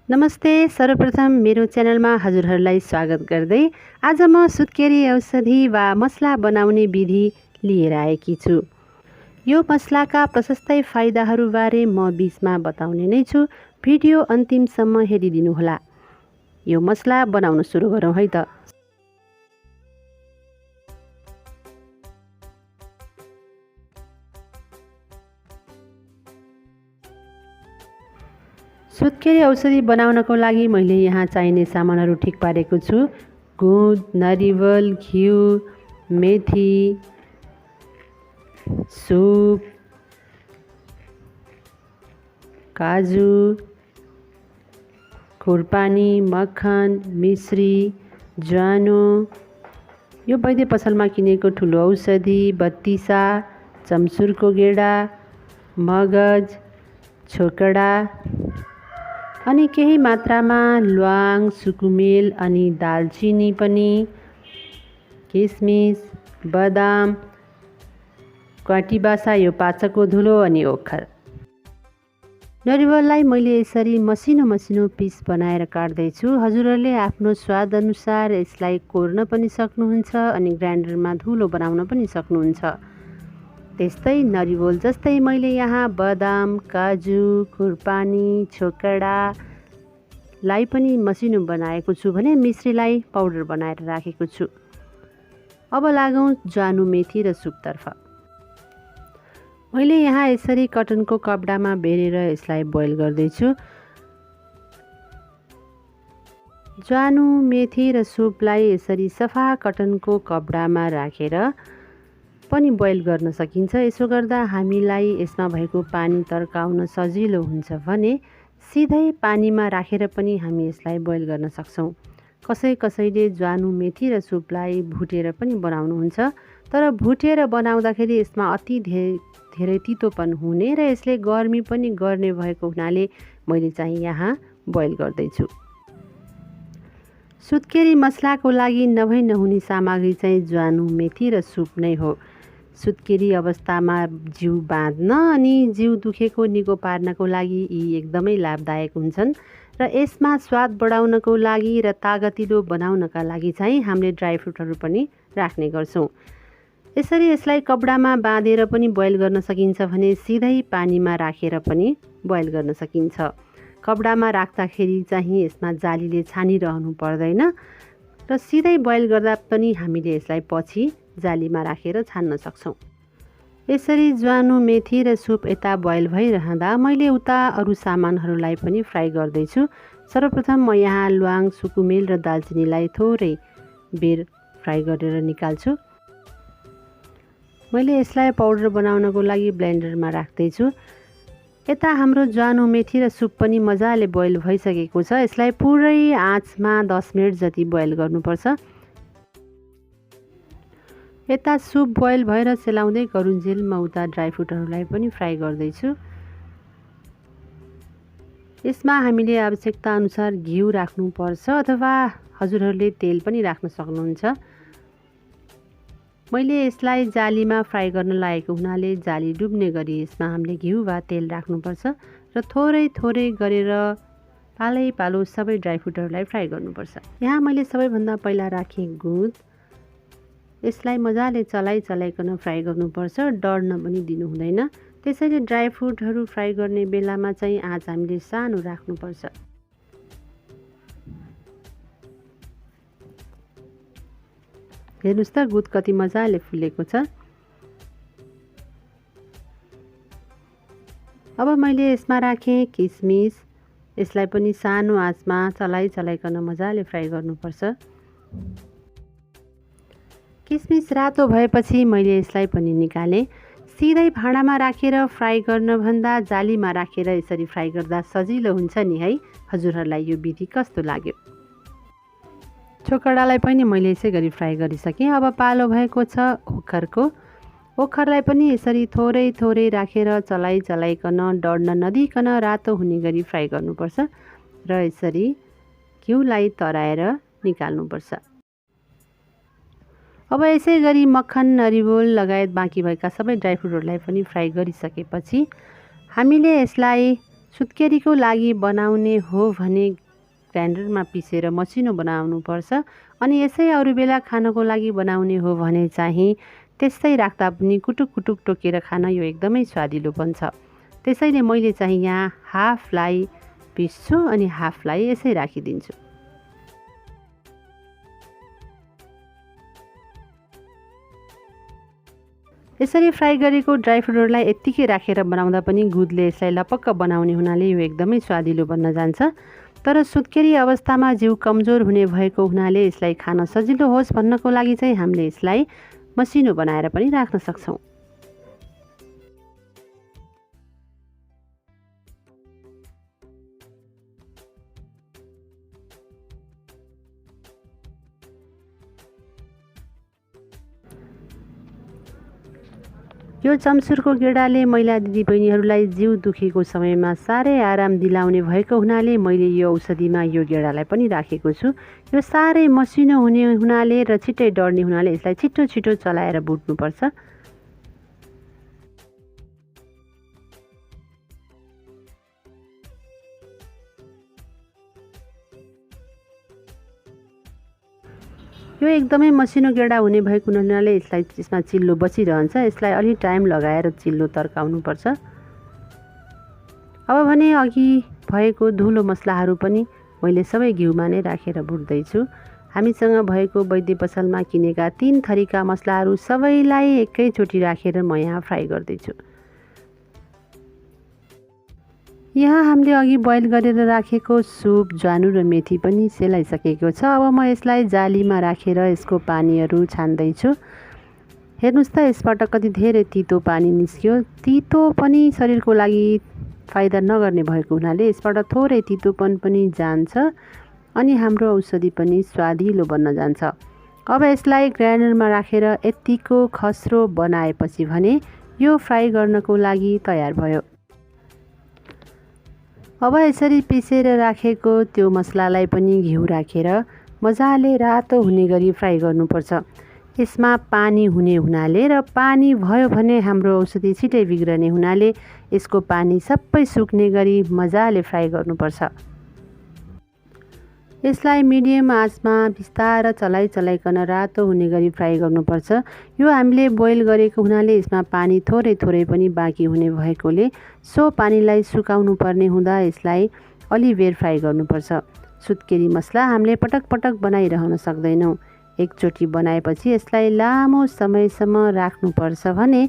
नमस्ते। सर्वप्रथम मेरो च्यानलमा हजुरहरूलाई स्वागत गर्दै आज म सुत्केरी औषधि वा मसला बनाउने विधि लिएर आएकी छु। यो मसलाका प्रशस्तै फाइदाहरूबारे म बीचमा बताउने नै छु। भिडियो अन्तिमसम्म हेरिदिनुहोला। यो मसला बनाउन सुरु गरौँ है त। सुत्केरी औषधि बनाउनको लागि मैले यहाँ चाहिने सामानहरू ठिक पारेको छु। गुद, नरिवल, घिउ, मेथी, सुप, काजु, खुरपानी, मक्खन, मिश्री, ज्वानो, यो वैद्य पसलमा किनेको ठुलो औषधि, बत्तिसा, चम्सुरको गेडा, मगज, छोकडा, अनि केही मात्रामा ल्वाङ, सुकुमेल अनि दालचिनी पनि, किसमिस, बदाम, क्वाटिबासा यो पाचकको धुलो अनि ओखर। नरिवललाई मैले यसरी मसिनो मसिनो पिस बनाएर काट्दैछु। हजुरहरूले आफ्नो स्वाद अनुसार यसलाई कोर्न पनि सक्नुहुन्छ अनि ग्राइन्डरमा धुलो बनाउन पनि सक्नुहुन्छ। त्यस्तै नरिवल जस्तै मैले यहाँ बदाम, काजु, खुरपानी, छोकडालाई पनि मसिनो बनाएको छु भने मिश्रीलाई पाउडर बनाएर राखेको छु। अब लागौँ ज्वानो, मेथी र सुपतर्फ। मैले यहाँ यसरी कटनको कपडामा बेरेर यसलाई बोइल गर्दैछु। ज्वानो, मेथी र सुपलाई यसरी सफा कटनको कपडामा राखेर पनि बोइल गर्न सकिन्छ। यसो गर्दा हामीलाई यसमा भएको पानी तर्काउन सजिलो हुन्छ भने सिधै पानीमा राखेर पनि हामी यसलाई बोइल गर्न सक्छौँ। कसैले ज्वानो, मेथी र सुपलाई भुटेर पनि बनाउनुहुन्छ, तर भुटेर बनाउँदाखेरि यसमा अति धेरै तितोपन हुने र यसले गर्मी पनि गर्ने भएको हुनाले मैले चाहिँ यहाँ बोइल गर्दैछु। सुत्केरी मसलाको लागि नभई नहुने सामग्री चाहिँ ज्वानो, मेथी र सुप नै हो। सुत्केरी अवस्थामा जिउ बाँध्न अनि जिउ दुखेको निको पार्नको लागि यी एकदमै लाभदायक हुन्छन् र यसमा स्वाद बढाउनको लागि र तागतिलो बनाउनका लागि चाहिँ हामीले ड्राई फ्रुटहरू पनि राख्ने गर्छौँ। यसरी यसलाई कपडामा बाँधेर पनि बोइल गर्न सकिन्छ भने सिधै पानीमा राखेर पनि बोइल गर्न सकिन्छ। कपडामा राख्दाखेरि चाहिँ यसमा जालीले छानिरहनु पर्दैन र सिधै बोइल गर्दा पनि हामीले यसलाई पछि जालीमा राखेर छान्न सक्छौँ। यसरी ज्वानो, मेथी र सुप यता बोइल भइरहँदा मैले उता अरू सामानहरूलाई पनि फ्राई गर्दैछु। सर्वप्रथम म यहाँ ल्वाङ, सुकुमेल र दालचिनीलाई थोरै बेर फ्राई गरेर निकाल्छु। मैले यसलाई पाउडर बनाउनको लागि ब्लेन्डरमा राख्दैछु। यता हाम्रो ज्वानो, मेथी र सुप पनि मजाले बोइल भइसकेको छ। यसलाई पुरै आँचमा 10 मिनट जति बोइल गर्नुपर्छ। यता सुप बोइल भएर सेलाउँदै गरुन्जेल म उता ड्राई फ्रुटहरूलाई पनि फ्राई गर्दैछु। यसमा हामीले आवश्यकता अनुसार घिउ राख्नुपर्छ अथवा हजुरहरूले तेल पनि राख्न सक्नुहुन्छ। मैले यसलाई जालीमा फ्राई गर्न लागेको हुनाले जाली डुब्ने गरी यसमा हामीले घिउ वा तेल राख्नुपर्छ र थोरै थोरै गरेर पालै सबै ड्राई फ्रुटहरूलाई फ्राई गर्नुपर्छ। यहाँ मैले सबैभन्दा पहिला राखेँ गुद। यसलाई मजाले चलाइकन फ्राई गर्नुपर्छ, डढ्न पनि दिनु हुँदैन। त्यसैले ड्राई फ्रुटहरू फ्राई गर्ने बेलामा चाहिँ आँच हामीले सानो राख्नुपर्छ। हेर्नुहोस् त गुद कति मजाले फुलेको छ। अब मैले यसमा राखेँ किसमिस। यसलाई पनि सानो आँचमा चलाइकन मजाले फ्राई गर्नुपर्छ। किसमिस रातो भएपछि मैले यसलाई पनि निकालेँ। सिधै भाँडामा राखेर फ्राई गर्नभन्दा जालीमा राखेर यसरी फ्राई गर्दा सजिलो हुन्छ नि है। हजुरहरूलाई यो विधि कस्तो लाग्यो? छोकडालाई पनि मैले यसै गरी फ्राई गरिसकेँ। अब पालो भएको छ ओखरको। ओखरलाई पनि यसरी थोरै थोरै राखेर चलाइकन डढ्न नदिकन रातो हुने गरी फ्राई गर्नुपर्छ र यसरी घिउलाई तराएर निकाल्नुपर्छ। अब यसै गरी मक्खन, नरिवल लगायत बाँकी भएका सबै ड्राई फ्रुटहरूलाई पनि फ्राई गरिसकेपछि हामीले यसलाई सुत्केरीको लागि बनाउने हो भने ग्राइन्डरमा पिसेर मसिनो बनाउनुपर्छ। अनि यसै अरू बेला खानको लागि बनाउने हो भने चाहिँ त्यस्तै राख्दा पनि कुटुक कुटुक टोकेर खान यो एकदमै स्वादिलो बन्छ। त्यसैले मैले चाहिँ यहाँ हाफलाई पिस्छु अनि हाफलाई यसै राखिदिन्छु। यसरी फ्राई गरेको ड्राई फ्रुटहरूलाई यत्तिकै राखेर बनाउँदा पनि गुदले यसलाई लपक्क बनाउने हुनाले यो एकदमै स्वादिलो बन्न जान्छ। तर सुत्केरी अवस्थामा जिउ कमजोर हुने भएको हुनाले यसलाई खान सजिलो होस् भन्नको लागि चाहिँ हामीले यसलाई मसिनो बनाएर पनि राख्न सक्छौँ। यो चम्सुरको गेडाले महिला दिदीबहिनीहरूलाई जिउ दुखेको समयमा साह्रै आराम दिलाउने भएको हुनाले मैले यो औषधिमा यो गेडालाई पनि राखेको छु। यो साह्रै मसिनो हुने हुनाले र छिट्टै डढ्ने हुनाले यसलाई छिटो छिटो चलाएर भुट्नुपर्छ। यो एकदमै मसिनो गेडा हुने भएको हुनाले यसमा चिल्लो बचिरहन्छ। यसलाई अलि टाइम लगाएर चिल्लो तर्काउनुपर्छ। अब भने अघि भएको धुलो मसलाहरू पनि मैले सबै घिउमा नै राखेर भुट्दैछु। हामीसँग भएको वैद्य पसलमा किनेका 3 थरीका मसलाहरू सबैलाई एकैचोटि राखेर म यहाँ फ्राई गर्दैछु। यहाँ हामीले अघि बोइल गरेर राखेको सुप, ज्वानो र मेथी पनि सेलाइसकेको छ। अब म यसलाई जालीमा राखेर यसको पानीहरू छान्दैछु। हेर्नुहोस् त यसबाट कति धेरै तितो पानी निस्क्यो। तितो पनि शरीरको लागि फाइदा नगर्ने भएको हुनाले यसबाट थोरै तितोपन पनि जान्छ अनि हाम्रो औषधि पनि स्वादिलो बन्न जान्छ। अब यसलाई ग्राइन्डरमा राखेर यत्तिको खस्रो बनाएपछि भने यो फ्राई गर्नको लागि तयार भयो। अब यसरी पिसेर राखेको त्यो मसलालाई पनि घिउ राखेर मजाले रातो हुने गरी फ्राई गर्नुपर्छ। यसमा पानी हुने हुनाले र पानी भयो भने हाम्रो औषधि छिटै बिग्रने हुनाले यसको पानी सबै सुक्ने गरी मजाले फ्राई गर्नुपर्छ। यसलाई मिडियम आँचमा बिस्तार चलाइकन रातो हुने गरी फ्राई गर्नुपर्छ। यो हामीले बोइल गरेको हुनाले यसमा पानी थोरै थोरै पनि बाँकी हुने भएकोले सो पानीलाई सुकाउनु पर्ने हुँदा यसलाई अलि बेर फ्राई गर्नुपर्छ। सुत्केरी मसला हामीले पटक पटक बनाइरहन सक्दैनौँ। एकचोटि बनाएपछि यसलाई लामो समयसम्म राख्नुपर्छ भने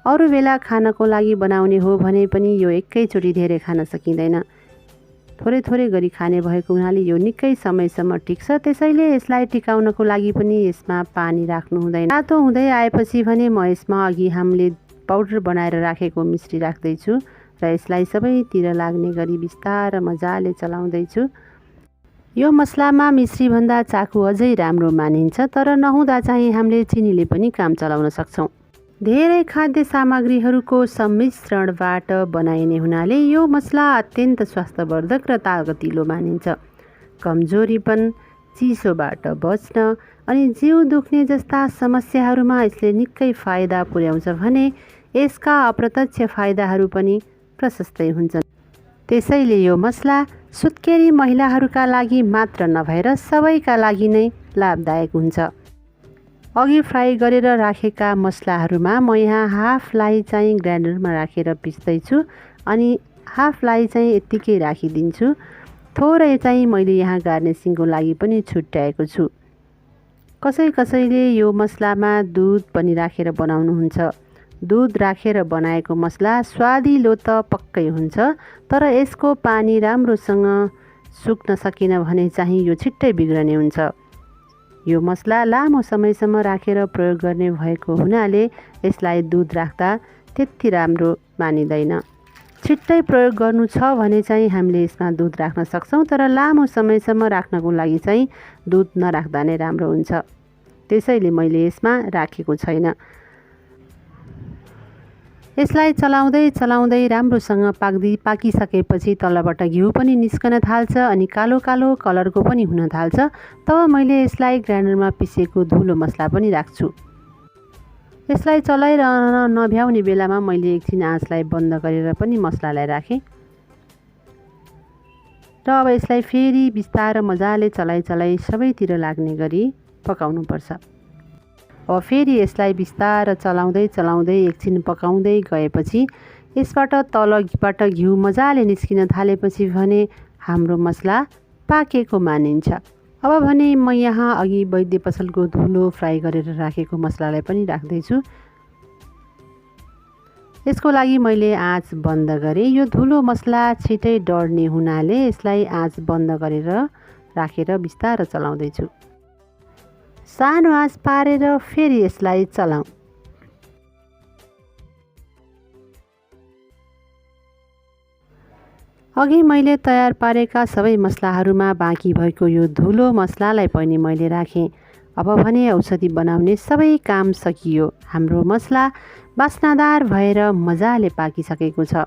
अरू बेला खानको लागि बनाउने हो भने पनि यो एकैचोटि धेरै खान सकिँदैन। थोरै थोरै गरी खाने भएको हुनाले यो निकै समयसम्म टिक्छ। त्यसैले यसलाई टिकाउनको लागि पनि यसमा पानी राख्नु हुँदैन। रातो हुँदै आएपछि भने म यसमा अघि हामीले पाउडर बनाएर राखेको मिश्री राख्दैछु र यसलाई सबैतिर लाग्ने गरी बिस्तार मजाले चलाउँदैछु। यो मसलामा मिश्रीभन्दा चाकु अझै राम्रो मानिन्छ, तर नहुँदा चाहिँ हामीले चिनीले पनि काम चलाउन सक्छौँ। धेरै खाद्य सामग्रीहरूको सम्मिश्रणबाट बनाइने हुनाले यो मसला अत्यन्त स्वास्थ्यवर्धक र तागतिलो मानिन्छ। कमजोरीपन, चिसोबाट बच्न अनि जिउ दुख्ने जस्ता समस्याहरूमा यसले निकै फाइदा पुर्याउँछ भने यसका अप्रत्यक्ष फाइदाहरू पनि प्रशस्तै हुन्छन्। त्यसैले यो मसला सुत्केरी महिलाहरूका लागि मात्र नभएर सबैका लागि नै लाभदायक हुन्छ। अघि फ्राई गरेर राखेका मसलाहरूमा म यहाँ हाफलाई चाहिँ ग्राइन्डरमा राखेर पिस्दैछु अनि हाफलाई चाहिँ यत्तिकै राखिदिन्छु। थोरै चाहिँ मैले यहाँ गार्निसिङको लागि पनि छुट्याएको छु। कसैले यो मसलामा दुध पनि राखेर बनाउनुहुन्छ। दुध राखेर बनाएको मसला स्वादिलो त पक्कै हुन्छ, तर यसको पानी राम्रोसँग सुक्न सकेन भने चाहिँ यो छिट्टै बिग्रने हुन्छ। यो मसला लामो समयसम्म राखेर प्रयोग गर्ने भएको हुनाले यसलाई दुध राख्दा त्यति राम्रो मानिँदैन। छिट्टै प्रयोग गर्नु छ भने चाहिँ हामीले यसमा दुध राख्न सक्छौँ, तर लामो समयसम्म राख्नको लागि चाहिँ दुध नराख्दा नै राम्रो हुन्छ। त्यसैले मैले यसमा राखेको छैन। यसलाई चलाउँदै राम्रोसँग पाकिसकेपछि तलबाट घिउ पनि निस्कन थाल्छ अनि कालो कालो कलरको पनि हुन थाल्छ। तब मैले यसलाई ग्राइन्डरमा पिसेको धुलो मसला पनि राख्छु। यसलाई चलाइरहन नभ्याउने बेलामा मैले एकछिन आँचलाई बन्द गरेर पनि मसलालाई राखेँ। र अब यसलाई फेरि बिस्तारै मजाले चलाइ सबैतिर लाग्ने गरी पकाउनुपर्छ। अब फेरि यसलाई बिस्तारै चलाउँदै एकछिन पकाउँदै गएपछि यसबाट तलबाट घिउ मजाले निस्किन थालेपछि भने हाम्रो मसला पाकेको मानिन्छ। अब भने म यहाँ अघि वैद्य पसलको धुलो फ्राई गरेर राखेको मसलालाई पनि राख्दैछु। यसको लागि मैले आँच बन्द गरेँ। यो धुलो मसला छिटै डढ्ने हुनाले यसलाई आँच बन्द गरेर राखेर बिस्तारै चलाउँदैछु। सानो आँच पारेर फेरि यसलाई चलाऊ। अघि मैले तयार पारेका सबै मसलाहरूमा बाँकी भएको यो धुलो मसलालाई पनि मैले राखेँ। अब भने औषधि बनाउने सबै काम सकियो। हाम्रो मसला बास्नादार भएर मजाले पाकिसकेको छ।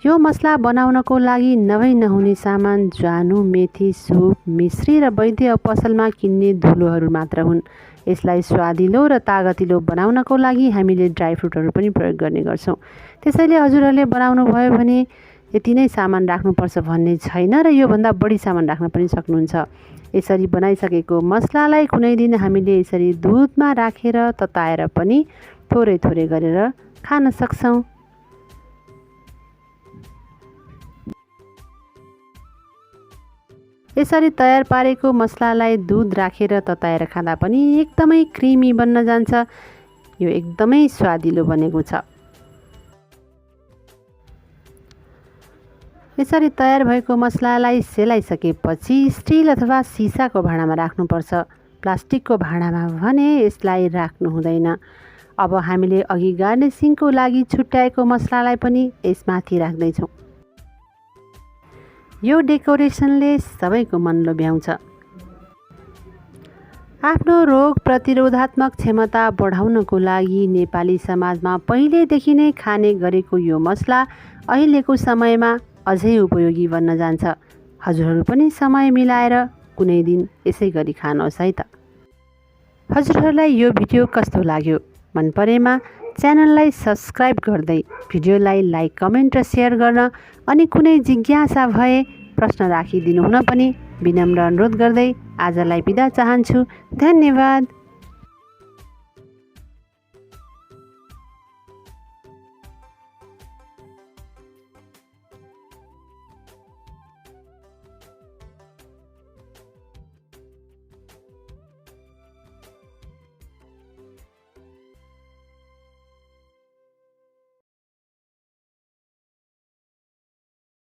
यो मसला बनाउनको लागि नहुने सामान ज्वानो, मेथी, सुप, मिश्री र वैद्य पसलमा किन्ने धुलोहरू मात्र हुन्। यसलाई स्वादिलो र तागतिलो बनाउनको लागि हामीले ड्राई फ्रुटहरू पनि प्रयोग गर्ने गर्छौँ। त्यसैले हजुरहरूले बनाउनु भयो भने यति नै सामान राख्नुपर्छ भन्ने छैन र योभन्दा बढी सामान राख्न पनि सक्नुहुन्छ। यसरी बनाइसकेको मसलालाई कुनै दिन हामीले यसरी दुधमा राखेर तताएर पनि थोरै गरेर खान सक्छौँ। यसरी तयार पारेको मसलालाई दूध राखेर तताएर खाँदा पनि एकदमै क्रिमी बन्न जान्छ। यो एकदमै स्वादिलो बनेको छ। यसरी तयार भएको मसलालाई सेलाइसकेपछि स्टिल अथवा सिसाको भाँडामा राख्नुपर्छ। प्लास्टिकको भाँडामा भने यसलाई राख्नु हुँदैन। अब हामीले अघि गार्निसिङको लागि छुट्याएको मसलालाई पनि यसमाथि राख्दैछौँ। यो डेकोरेसनले सबैको मन लोभ्याउँछ। आफ्नो रोग प्रतिरोधात्मक क्षमता बढाउनको लागि नेपाली समाजमा पहिलेदेखि नै खाने गरेको यो मसला अहिलेको समयमा अझै उपयोगी बन्न जान्छ। हजुरहरू पनि समय मिलाएर कुनै दिन यसै गरी खानुहोस् है त। हजुरहरूलाई यो भिडियो कस्तो लाग्यो? मन परेमा च्यानललाई सब्स्क्राइब गर्दै भिडियोलाई लाइक, कमेन्ट र सेयर गर्न अनि कुनै जिज्ञासा भए प्रश्न राखिदिनु हुन पनि विनम्र अनुरोध गर्दै आजलाई बिदा चाहन्छु। धन्यवाद।